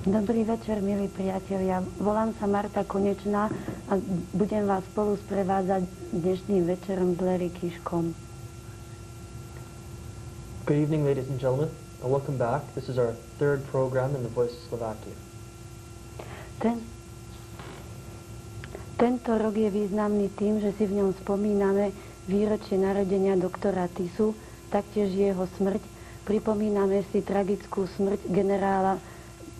Dobrý večer, milí priatelia. Volám sa Marta Konečná a budem vás spolu sprevádzať dnešným večerom s Larry Kiškom. Good evening, ladies and gentlemen, and welcome back. This is our third program in The Voice of Slovakia. Tento rok je významný tým, že si v ňom spomíname výročie narodenia doktora Tisu, taktiež jeho smrť. Pripomíname si tragickú smrť generála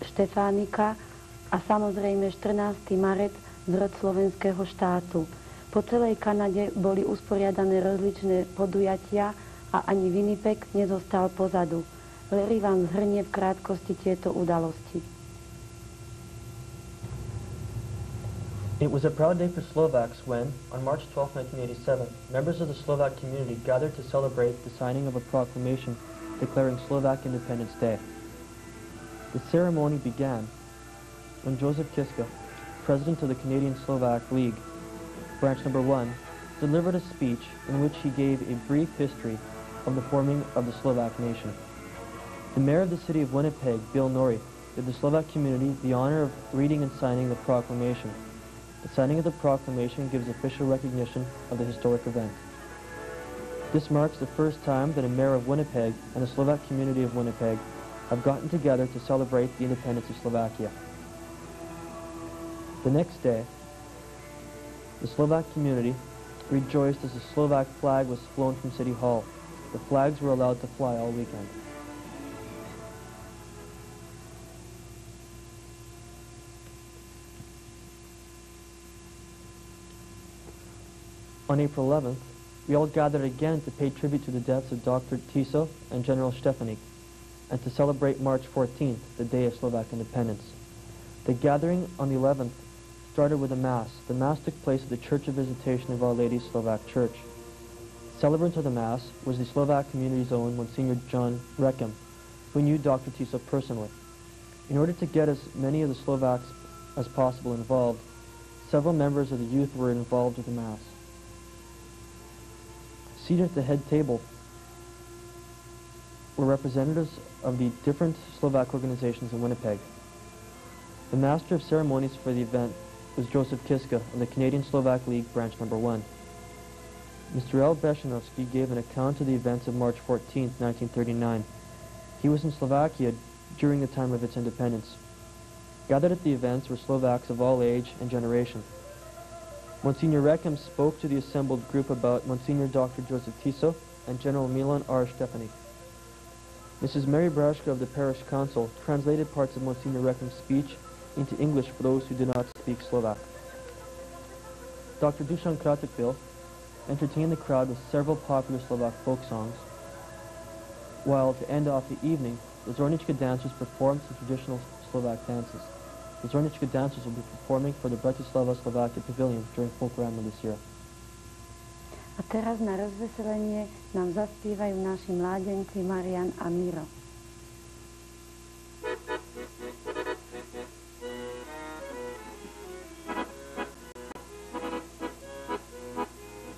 Štefánika a samozrejme 14. marec zrod slovenského štátu. Po celej Kanade boli usporiadané rozličné podujatia a ani Winnipeg nezostal pozadu. Larry vám zhrnie v krátkosti tieto udalosti. It was a proud day for Slovaks when, on March 12, 1987, members of the Slovak community gathered to celebrate the signing of a proclamation declaring Slovak Independence Day. The ceremony began when Joseph Kiska, president of the Canadian Slovak League, branch number 1, delivered a speech in which he gave a brief history of the forming of the Slovak nation. The mayor of the city of Winnipeg, Bill Norrie, did the Slovak community the honor of reading and signing the proclamation. The signing of the proclamation gives official recognition of the historic event. This marks the first time that a mayor of Winnipeg and the Slovak community of Winnipeg have gotten together to celebrate the independence of Slovakia. The next day, the Slovak community rejoiced as the Slovak flag was flown from City Hall. The flags were allowed to fly all weekend. On April 11th, we all gathered again to pay tribute to the deaths of Dr. Tiso and General Stefanik, and to celebrate March 14th, the day of Slovak independence. The gathering on the 11th started with a Mass. The Mass took place at the Church of Visitation of Our Lady Slovak Church. Celebrant of the Mass was the Slovak community's own Monsignor John Rechem, who knew Dr. Tiso personally. In order to get as many of the Slovaks as possible involved, several members of the youth were involved with the Mass. Seated at the head table were representatives of the different Slovak organizations in Winnipeg. The master of ceremonies for the event was Joseph Kiska of the Canadian Slovak League, branch number 1. Mr. L. Beshanovsky gave an account of the events of March 14, 1939. He was in Slovakia during the time of its independence. Gathered at the events were Slovaks of all age and generation. Monsignor Rechem spoke to the assembled group about Monsignor Dr. Joseph Tiso and General Milan R. Stefanik. Mrs. Mary Brashka of the Parish Council translated parts of Monsignor Rechem's speech into English for those who do not speak Slovak. Dr. Dusan Kratikvil entertained the crowd with several popular Slovak folk songs, while to end off the evening, the Zornička dancers performed some traditional Slovak dances. The Zornička dancers will be performing for the Bratislava Slovakia Pavilion during Folklorama this year. A teraz na rozveselenie nám zaspievajú naši mládenci Marian a Miro.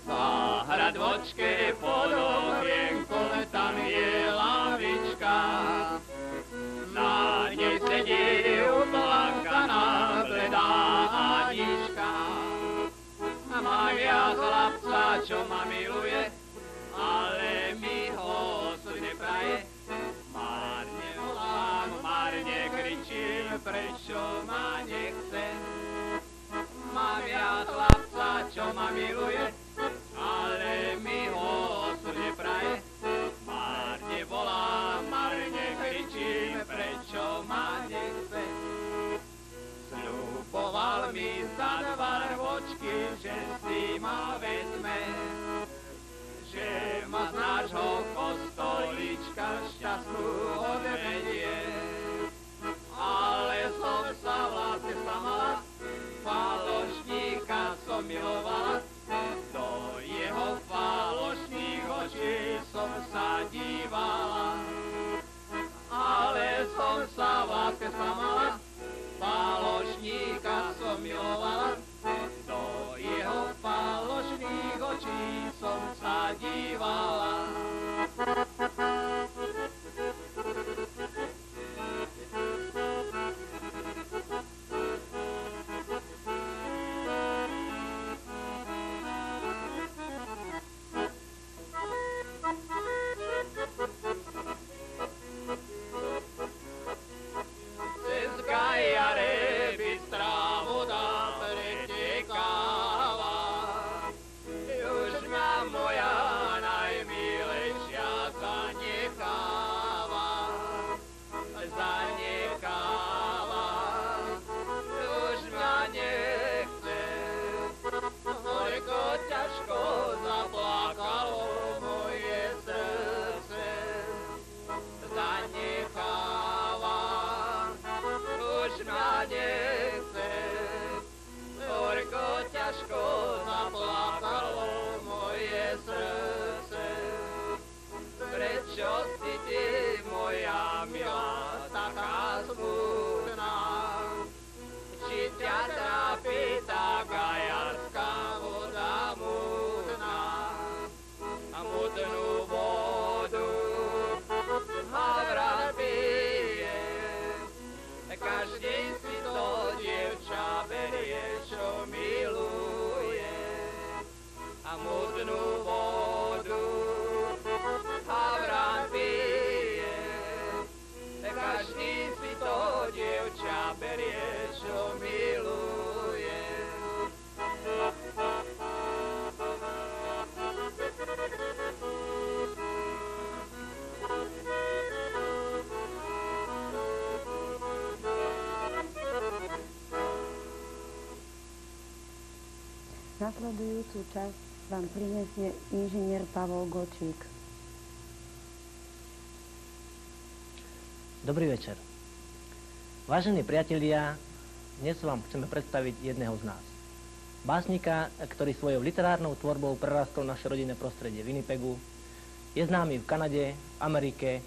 Zahrad vočke pod okienkom, tam je lavička. Na nej sedí uplakaná bledá Anička. Má viac chlapca, čo ma miluje, ale mi ho osud nepraje. Márne volám, márne kričím, prečo ma nechce. Má viac chlapca, čo ma miluje, ale mi ho osud nepraje. Márne volám, márne kričím, prečo ma nechce. Sľuboval mi za 2 rôčky, že si ma vezme, že ma z nášho kostolíčka šťastnú odvedie. Ale som sa v láske sklamala, falošníka som milovala, do jeho falošných očí som sa dívala. Ale som sa v láske sklamala, falošníka som milovala, do jeho falošných očí som sa dívala. Nasledujúcu časť vám prinesie inžinier Pavol Gočík. Dobrý večer. Vážení priatelia, dnes vám chceme predstaviť jedného z nás. Básnika, ktorý svojou literárnou tvorbou prerastol naše rodinné prostredie v Winnipegu, je známy v Kanade, Amerike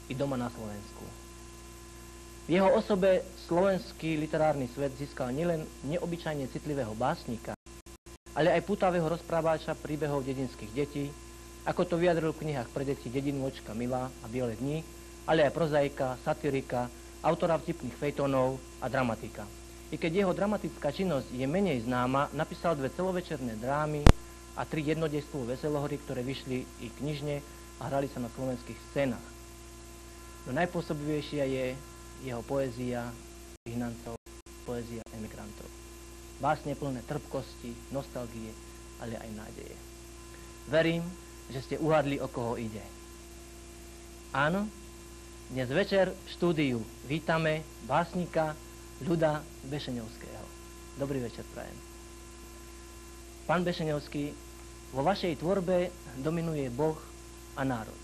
i doma na Slovensku. V jeho osobe slovenský literárny svet získal nielen neobyčajne citlivého básnika, ale aj pútavého rozprávača príbehov dedinských detí, ako to vyjadril v knihách pre deti Dedinu očka Mila a Biele dni, ale aj prozaika, satirika, autora vtipných fejtónov a dramatika. I keď jeho dramatická činnosť je menej známa, napísal 2 celovečerné drámy a 3 jednodejstvové veselohry, ktoré vyšli i knižne a hrali sa na slovenských scénach. No najpôsobivejšia je jeho poézia vyhnancov, poézia emigrantov. Básne plné trpkosti, nostalgie, ale aj nádeje. Verím, že ste uhadli, o koho ide. Áno, dnes večer v štúdiu vítame básnika Ľuda Bešeňovského. Dobrý večer prajem. Pán Bešeňovský, vo vašej tvorbe dominuje Boh a národ.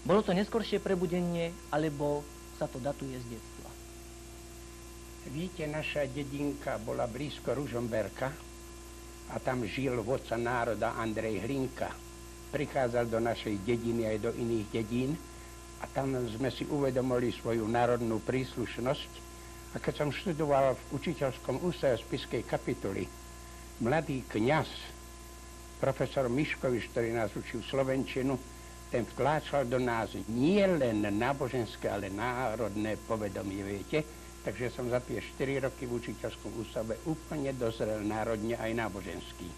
Bolo to neskoršie prebudenie, alebo sa to datuje z detstva? Víte, naša dedinka bola blízko Ružomberka a tam žil vodca národa Andrej Hlinka. Prichádzal do našej dediny aj do iných dedín a tam sme si uvedomili svoju národnú príslušnosť. A keď som študoval v učiteľskom ústave spišskej kapituly, mladý kňaz, profesor Miškovič, ktorý nás učil slovenčinu, ten vtláčal do nás nie len náboženské, ale národné povedomie, viete. Takže som za tie 4 roky v učiteľskom ústave úplne dozrel národne aj náboženský.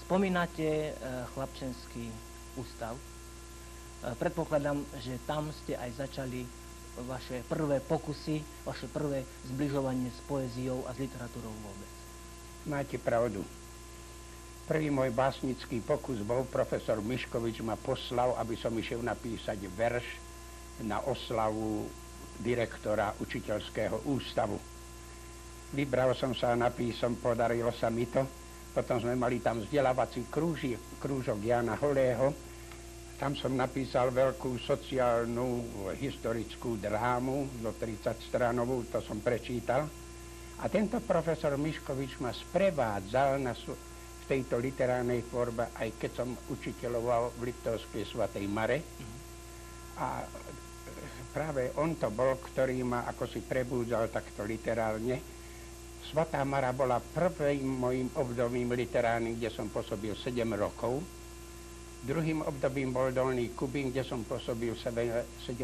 Spomínate chlapčenský ústav. Predpokladám, že tam ste aj začali vaše prvé pokusy, vaše prvé zbližovanie s poéziou a s literatúrou vôbec. Máte pravdu. Prvý môj básnický pokus bol, profesor Miškovič ma poslal, aby som išiel napísať verš na oslavu direktora učiteľského ústavu. Vybral som sa a napísom, podarilo sa mi to. Potom sme mali tam vzdelávací krúžok Jána Holého. Tam som napísal veľkú sociálnu historickú drámu, do 30 stranovú, to som prečítal. A tento profesor Miškovič ma sprevádzal v tejto literárnej tvorbe, aj keď som učiteľoval v Liptovskej Svatej Mare. A práve on to bol, ktorý ma ako si prebúdzal takto literárne. Svatá Mara bola prvým mojim obdobím literárnym, kde som pôsobil 7 rokov. Druhým obdobím bol Dolný Kubín, kde som pôsobil 7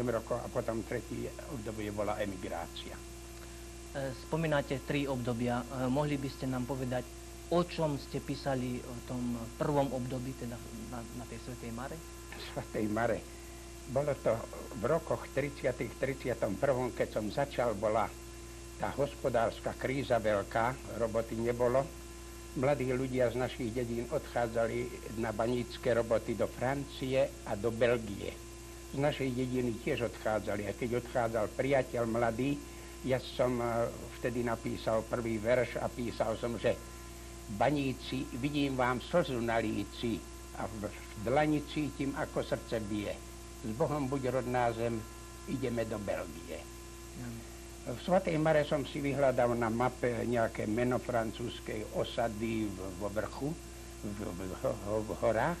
rokov a potom tretie obdobie bola emigrácia. Spomínate 3 obdobia. Mohli by ste nám povedať, o čom ste písali v tom prvom období, teda na tej Svätej Mare? Svätej Mare. Bolo to v rokoch 31. Keď som začal, bola tá hospodárska kríza veľká, roboty nebolo. Mladí ľudia z našich dedín odchádzali na banícke roboty do Francie a do Belgie. Z našej dediny tiež odchádzali, a keď odchádzal priateľ mladý, ja som vtedy napísal prvý verš a písal som, že baníci, vidím vám slzu na líci a v dlani cítim, ako srdce bije. S Bohom buď rodná zem, ideme do Belgie. V Svatej Mare som si vyhľadal na mape nejaké meno francúzskej osady vo vrchu, v horách,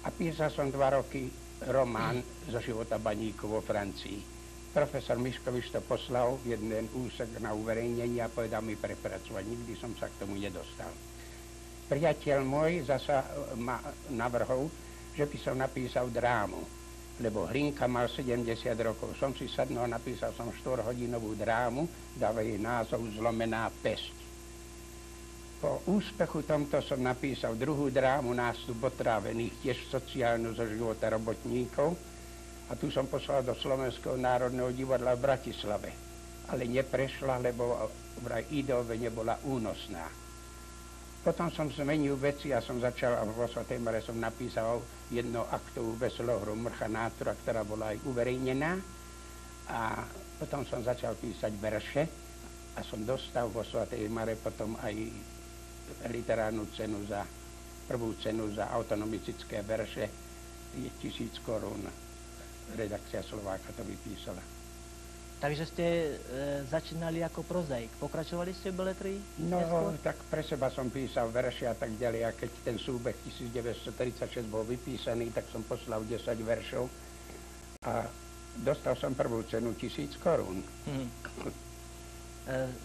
a písal som 2 roky román zo života baníkov vo Francii. Profesor Miškovič to poslal jeden úsek na uverejnenie a povedal mi prepracovať. Nikdy som sa k tomu nedostal. Priateľ môj zasa ma navrhol, že by som napísal drámu, lebo Hlinka mal 70 rokov. Som si sadnul a napísal som 4-hodinovú drámu, dáva jej názov Zlomená pesť. Po úspechu tomto som napísal druhú drámu, Nástup otrávených, tiež sociálnu zo života robotníkov, a tu som poslal do Slovenského národného divadla v Bratislave. Ale neprešla, lebo vraj Idove nebola únosná. Potom som zmenil veci a som začal, a vo Svatej Mare som napísal jednoaktovú veselohru Mrcha Nátora, ktorá bola aj uverejnená. A potom som začal písať verše a som dostal vo Svatej Mare potom aj literárnu cenu za prvú cenu za autonomistické verše je 1000 korún. Redakcia Slováka to vypísala. Takže ste začínali ako prozaik. Pokračovali ste v beletrii? No, neskôr? tak pre seba som písal verše a tak ďalej. A keď ten súbeh 1936 bol vypísaný, tak som poslal 10 veršov a dostal som prvú cenu 1000 korún.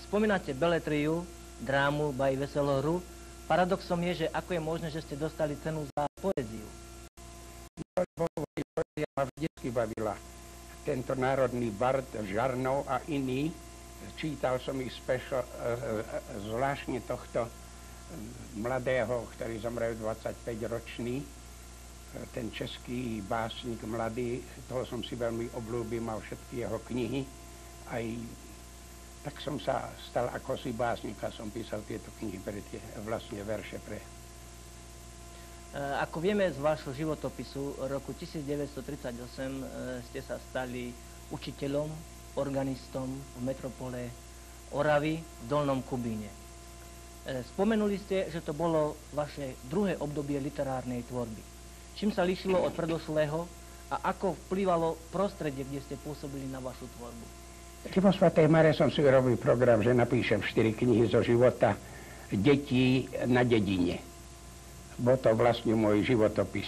Spomínate beletriu, drámu, baj, veselú hru. Paradoxom je, že ako je možné, že ste dostali cenu za poéziu? Poézia ma vždycky bavila. Tento národný bard Žarnov a iný, čítal som ich zvláštne tohto mladého, ktorý zomrel 25-ročný, ten český básnik mladý, toho som si veľmi obľúbil, mal všetky jeho knihy, aj tak som sa stal ako si básnik a som písal tieto knihy pre tie vlastne verše pre. Ako vieme z vášho životopisu, roku 1938 ste sa stali učiteľom, organistom v metropole Oravy v Dolnom Kubíne. Spomenuli ste, že to bolo vaše druhé obdobie literárnej tvorby. Čím sa líšilo od predošlého a ako vplyvalo prostredie, kde ste pôsobili na vašu tvorbu? Keď vo Svatej Mare som si urobil program, že napíšem 4 knihy zo života detí na dedine. Bol to vlastne môj životopis.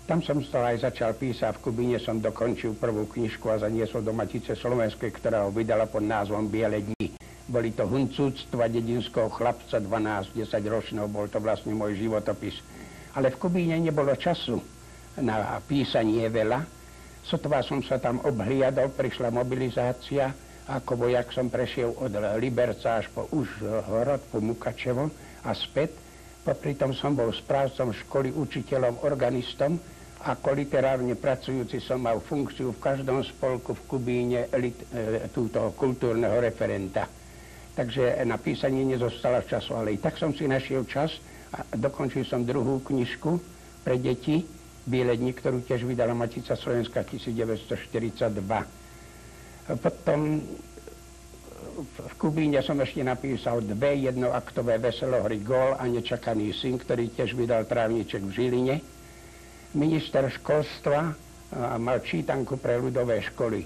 Tam som to aj začal písať, v Kubíne som dokončil prvú knižku a zaniesol do Matice slovenskej, ktorá ho vydala pod názvom Biele dni. Boli to huncúctva dedinského chlapca 12-10 ročného, bol to vlastne môj životopis. Ale v Kubíne nebolo času na písanie veľa. Sotva som sa tam obhliadol, prišla mobilizácia. Ako vojak som prešiel od Liberca až po Užhorod, po Mukačevo a späť. Popri tom som bol správcom školy, učiteľom, organistom. Ako literárne pracujúci som mal funkciu v každom spolku v Kubíne túto kultúrneho referenta. Takže na písanie nezostala času, ale i tak som si našiel čas a dokončil som druhú knižku pre deti, Biele dni, ktorú tiež vydala Matica Slovenská 1942. Potom v Kubíne som ešte napísal dve jednoaktové veselohry Gól a Nečakaný syn, ktorý tiež vydal Trávniček v Žiline. Minister školstva mal čítanku pre ľudové školy.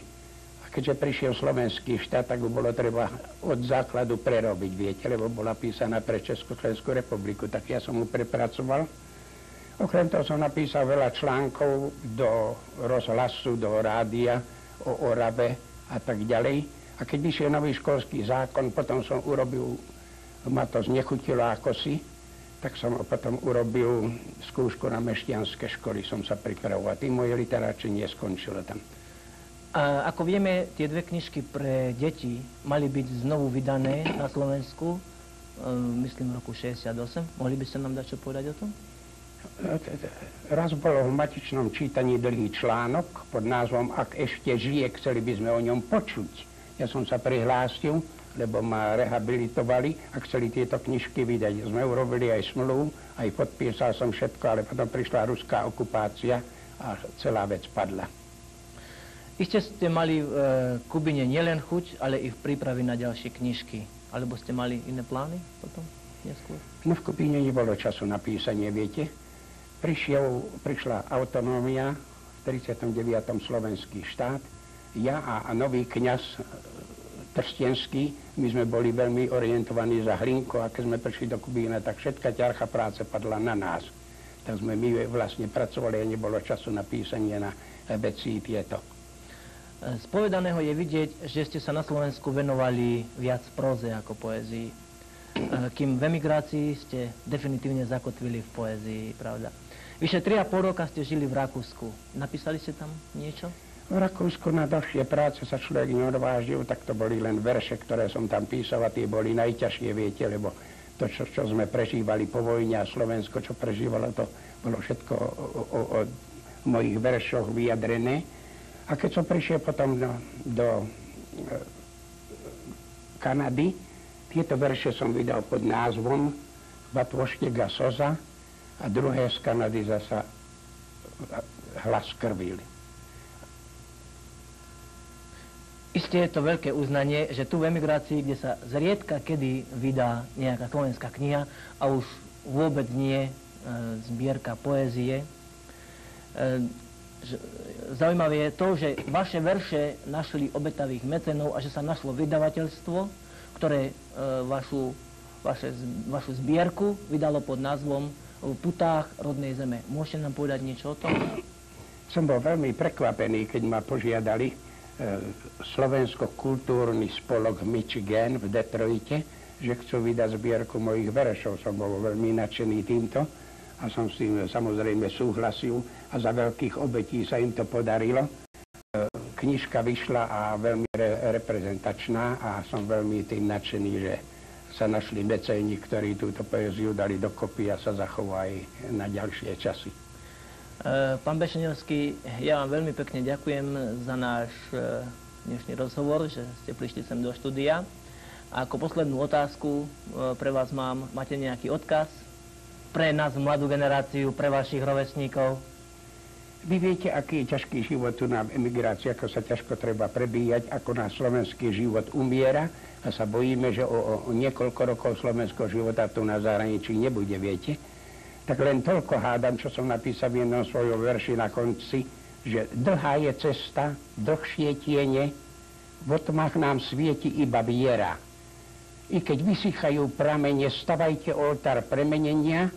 A keďže prišiel slovenský štát, tak ho bolo treba od základu prerobiť, viete, lebo bola písaná pre Československú republiku, tak ja som mu prepracoval. Okrem toho som napísal veľa článkov do rozhlasu, do rádia o Orave a tak ďalej. A keď vyšiel nový školský zákon, potom som urobil, ma to znechutilo ako si, tak som potom urobil skúšku na mešťanské školy, som sa pripravoval. Tým moje literáčenie neskončilo tam. A ako vieme, tie dve knižky pre deti mali byť znovu vydané na Slovensku, myslím v roku 68. Mohli by ste nám dať čo povedať o tom? Raz bolo v matičnom čítaní dlhý článok pod názvom Ak ešte žije, chceli by sme o ňom počuť. Ja som sa prihlásil, lebo ma rehabilitovali a chceli tieto knižky vydať. Sme urobili aj smluvu, aj podpísal som všetko, ale potom prišla ruská okupácia a celá vec padla. Iste ste mali v Kubine nielen chuť, ale i v prípravi na ďalšie knižky. Alebo ste mali iné plány potom neskôr? No v Kubine nebolo času na písanie, viete. Prišla autonómia, v 39. slovenský štát. Ja a nový kňaz Trstenský, my sme boli veľmi orientovaní za Hlinko a keď sme prišli do Kubína, tak všetka ťarcha práce padla na nás. Tak sme my vlastne pracovali a nebolo času na písanie na veci tieto. Z povedaného je vidieť, že ste sa na Slovensku venovali viac próze ako poézii. Kým v emigrácii ste definitívne zakotvili v poézii, pravda? Vyše 3,5 roka ste žili v Rakúsku. Napísali ste tam niečo? V Rakúsku na dlhšie práce sa človek neodvážil, tak to boli len verše, ktoré som tam písal a tie boli najťažšie, viete, lebo to, čo sme prežívali po vojne a Slovensko, čo prežívalo, to bolo všetko o mojich veršoch vyjadrené. A keď som prišiel potom do Kanady, tieto verše som vydal pod názvom Batvoštega Soza a druhé z Kanady zasa Hlas krvily. Isté je to veľké uznanie, že tu v emigrácii, kde sa zriedka kedy vydá nejaká slovenská kniha a už vôbec nie zbierka poézie. Zaujímavé je to, že vaše verše našli obetavých mecenov a že sa našlo vydavateľstvo, ktoré vašu zbierku vydalo pod názvom V putách rodnej zeme. Môžete nám povedať niečo o tom? Som bol veľmi prekvapený, keď ma požiadali Slovensko-kultúrny spolok Michigan v Detroite, že chcú vydať zbierku mojich veršov. Som bol veľmi nadšený týmto a som s tým samozrejme súhlasil a za veľkých obetí sa im to podarilo. Knižka vyšla a veľmi reprezentačná a som veľmi tým nadšený, že sa našli mecéni, ktorí túto poéziu dali dokopy a sa zachová aj na ďalšie časy. Pán Bešeňovský, ja vám veľmi pekne ďakujem za náš dnešný rozhovor, že ste prišli sem do štúdia. A ako poslednú otázku pre vás mám, máte nejaký odkaz pre nás, mladú generáciu, pre vašich rovesníkov? Vy viete, aký je ťažký život tu na emigrácii, ako sa ťažko treba prebíjať, ako náš slovenský život umiera a sa bojíme, že o niekoľko rokov slovenského života tu na zahraničí nebude, viete? Tak len toľko hádam, čo som napísal v jednom svojom verši na konci, že dlhá je cesta, dlhšie tiene, v tmách nám svieti iba viera. I keď vysychajú pramene, stavajte oltár premenenia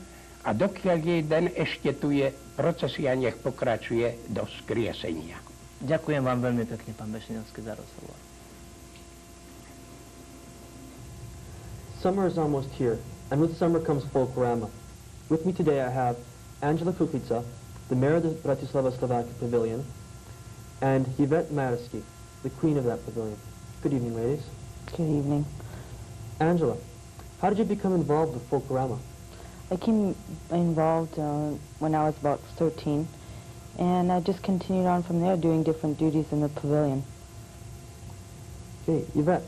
a dokiaľ jeden ešte tu je, procesia nech pokračuje do vzkriesenia. Ďakujem vám veľmi pekne, pán Bešeňovský, za rozhovor. Summer is almost here, and with summer comes Folklorama. With me today I have Angela Kukica, the mayor of the Bratislava Slovakia Pavilion, and Yvette Marisky, the queen of that pavilion. Good evening, ladies. Good evening. Angela, how did you become involved with Folklorama? I came involved when I was about 13, and I just continued on from there doing different duties in the pavilion. Okay, Yvette,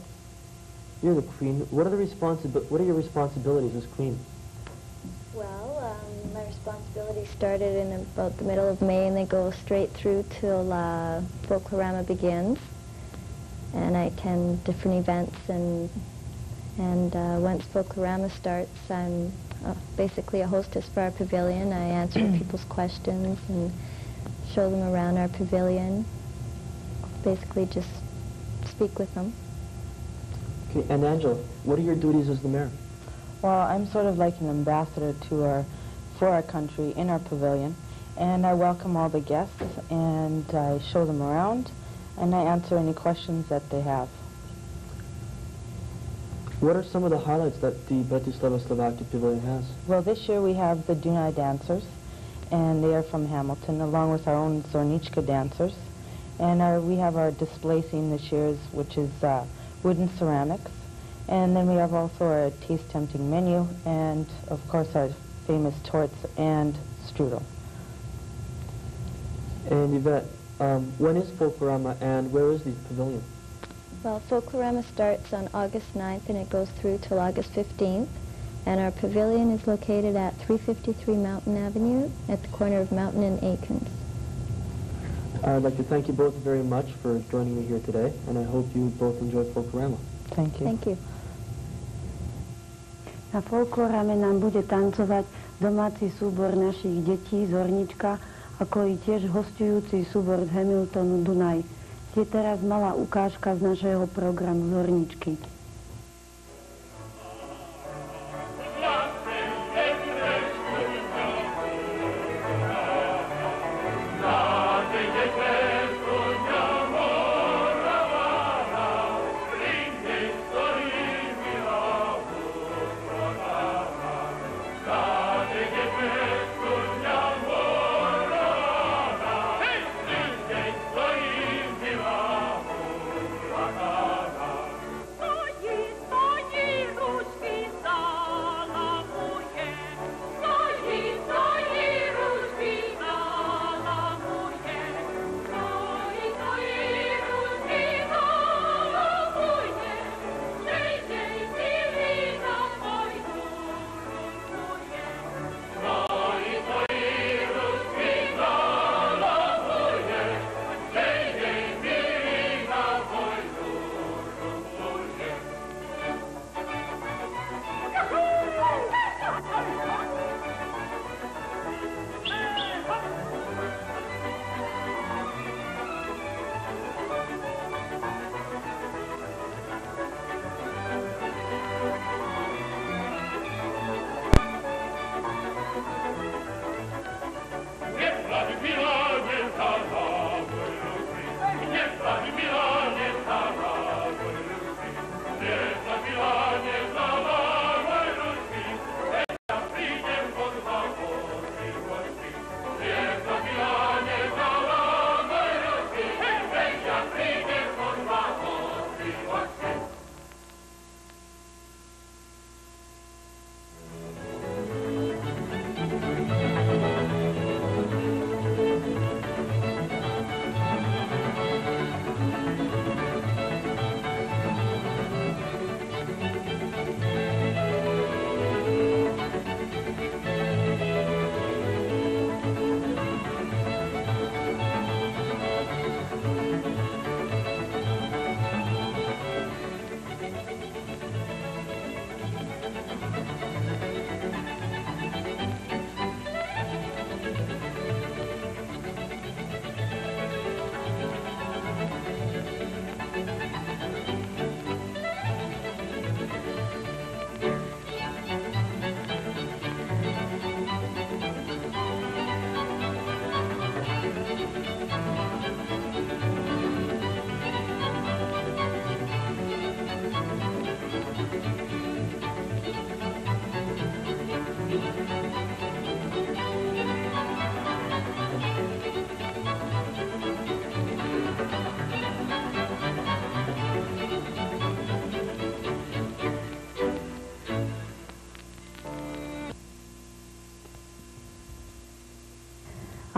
you're the queen. What are your responsibilities as queen? Well, my responsibilities started in about the middle of May, and they go straight through till Folklorama begins. And I attend different events, and once Folklorama starts, I'm basically a hostess for our pavilion. I answer people's questions and show them around our pavilion. Basically just speak with them. Okay, and Angela, what are your duties as the mayor? Well, I'm sort of like an ambassador for our country in our pavilion, and I welcome all the guests, and I show them around, and I answer any questions that they have. What are some of the highlights that the Bratislava Slovakia Pavilion has? Well, this year we have the Dunaj dancers, and they are from Hamilton, along with our own Zornička dancers, and we have our display scene this year, which is wooden ceramics. And then we have also our taste-tempting menu, and of course our famous torts and strudel. And Yvette, when is Folklorama and where is the pavilion? Well, Folklorama starts on August 9th, and it goes through till August 15th. And our pavilion is located at 353 Mountain Avenue at the corner of Mountain and Aikens. I'd like to thank you both very much for joining me here today, and I hope you both enjoy Folklorama. Thank you. Thank you. Na Folklorame nám bude tancovať domáci súbor našich detí Zornička, ako i tiež hostujúci súbor z Hamiltonu Dunaj. Je teraz malá ukážka z našeho programu Zorničky. Oj,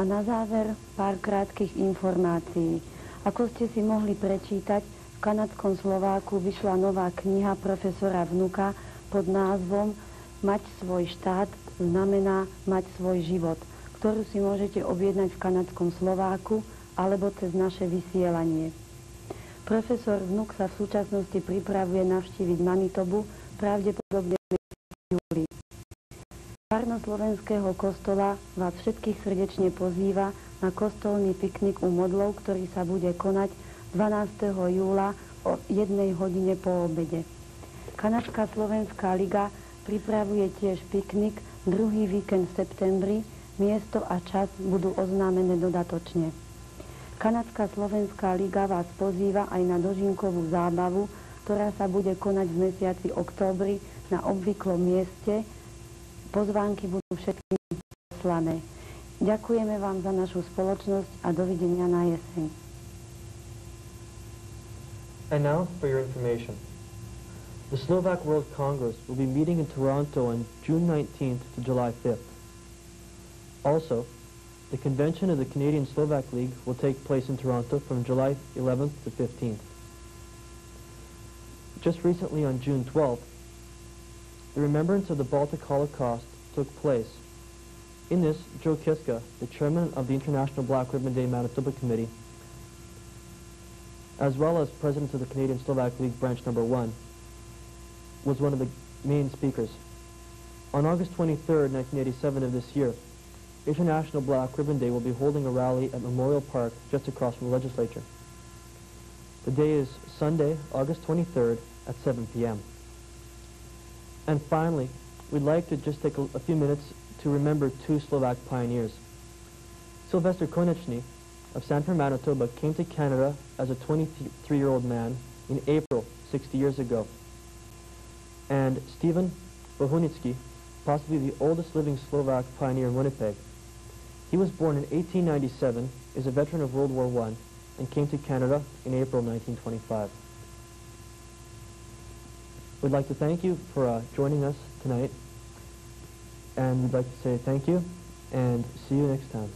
A na záver pár krátkych informácií. Ako ste si mohli prečítať, v kanadskom Slováku vyšla nová kniha profesora Vnuka pod názvom Mať svoj štát znamená mať svoj život, ktorú si môžete objednať v kanadskom Slováku alebo cez naše vysielanie. Profesor Vnuk sa v súčasnosti pripravuje navštíviť Manitobu, pravdepodobne v júli. Farnosť Slovenského kostola vás všetkých srdečne pozýva na kostolný piknik u modlov, ktorý sa bude konať 12. júla o 1 hodine po obede. Kanadská Slovenská liga pripravuje tiež piknik druhý víkend v septembri, miesto a čas budú oznámené dodatočne. Kanadská Slovenská liga vás pozýva aj na dožinkovú zábavu, ktorá sa bude konať v mesiaci októbri na obvyklom mieste. Pozvánky budú všetkým poslané. Ďakujeme vám za našu spoločnosť a dovidenia na jeseň. And now for your information. The Slovak World Congress will be meeting in Toronto on June 19th to July 5th. Also, the convention of the Canadian Slovak League will take place in Toronto from July 11th to 15th. Just recently on June 12th, the remembrance of the Baltic Holocaust took place. In this, Joe Kiska, the chairman of the International Black Ribbon Day Manitoba Committee, as well as president of the Canadian Slovak League Branch Number 1, was one of the main speakers. On August 23rd, 1987 of this year, International Black Ribbon Day will be holding a rally at Memorial Park just across from the legislature. The day is Sunday, August 23rd at 7 p.m. And finally, we'd like to just take a few minutes to remember two Slovak pioneers. Sylvester Konečný of Sanford, Manitoba came to Canada as a 23-year-old man in April 60 years ago. And Stephen Bohunický, possibly the oldest living Slovak pioneer in Winnipeg. He was born in 1897, is a veteran of World War I, and came to Canada in April 1925. We'd like to thank you for joining us tonight, and we'd like to say thank you, and see you next time.